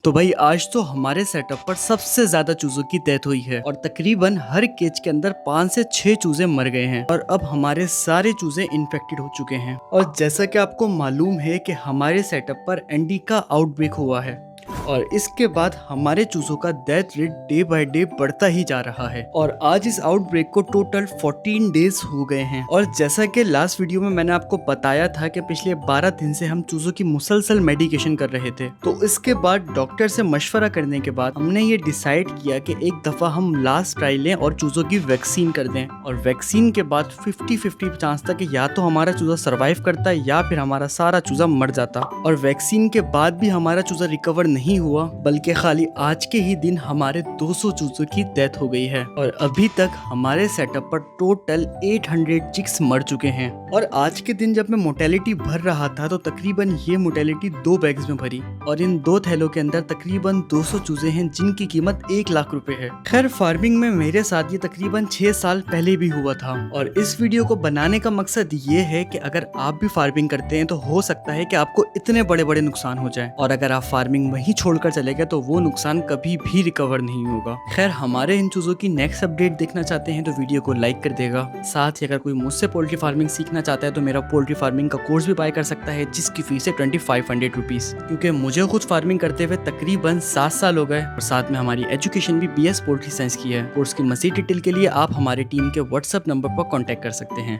तो भाई आज तो हमारे सेटअप पर सबसे ज्यादा चूजों की डेथ हुई है और तकरीबन हर केज के अंदर 5 से 6 चूजे मर गए हैं और अब हमारे सारे चूजे इन्फेक्टेड हो चुके हैं। और जैसा कि आपको मालूम है कि हमारे सेटअप पर एनडी का आउटब्रेक हुआ है और इसके बाद हमारे चूजों का death rate day by day बढ़ता ही जा रहा है और आज इस आउटब्रेक को टोटल 14 डेज हो गए हैं। और जैसा कि लास्ट वीडियो में मैंने आपको बताया था कि पिछले 12 दिन से हम चूजों की मुसलसल मेडिकेशन कर रहे थे, तो इसके बाद डॉक्टर से मशवरा करने के बाद हमने ये डिसाइड किया कि एक दफा हम लास्ट ट्राई लें और चूजों की वैक्सीन कर दें। और वैक्सीन के बाद 50-50 चांस था कि या तो हमारा चूजा सर्वाइव करता या फिर हमारा सारा चूजा मर जाता। और वैक्सीन के बाद भी हमारा चूजा रिकवर नहीं हुआ, बल्कि खाली आज के ही दिन हमारे 200 चूजों की डेथ हो गई है और अभी तक हमारे सेटअप पर टोटल 800 चिक्स मर चुके हैं। और आज के दिन जब मैं मोर्टेलिटी भर रहा था तो तकरीबन ये मोर्टेलिटी 2 बैग्स में भरी और इन 2 थैलों के अंदर तकरीबन 200 चूजे हैं जिनकी कीमत 1 लाख रुपए है। खैर फार्मिंग में मेरे साथ ये तकरीबन 6 साल पहले भी हुआ था और इस वीडियो को बनाने का मकसद ये है कि अगर आप भी फार्मिंग करते हैं तो हो सकता है कि आपको इतने बड़े बड़े नुकसान हो जाए और अगर आप फार्मिंग वहीं छोड़कर चले गए तो वो नुकसान कभी भी रिकवर नहीं होगा। खैर हमारे इन चूजों की नेक्स्ट अपडेट देखना चाहते हैं तो वीडियो को लाइक कर देगा। साथ ही अगर कोई मुझसे पोल्ट्री फार्मिंग सीखना चाहता है तो मेरा पोल्ट्री फार्मिंग का कोर्स भी बाय कर सकता है जिसकी फीस है 2500 रुपीज, क्योंकि मुझे खुद फार्मिंग करते हुए तकरीबन 7 साल हो गए और साथ में हमारी एजुकेशन भी BS पोल्ट्री साइंस की है। कोर्स की मज़ीद डिटेल के लिए आप हमारी टीम के व्हाट्सएप नंबर पर कॉन्टेक्ट कर सकते हैं।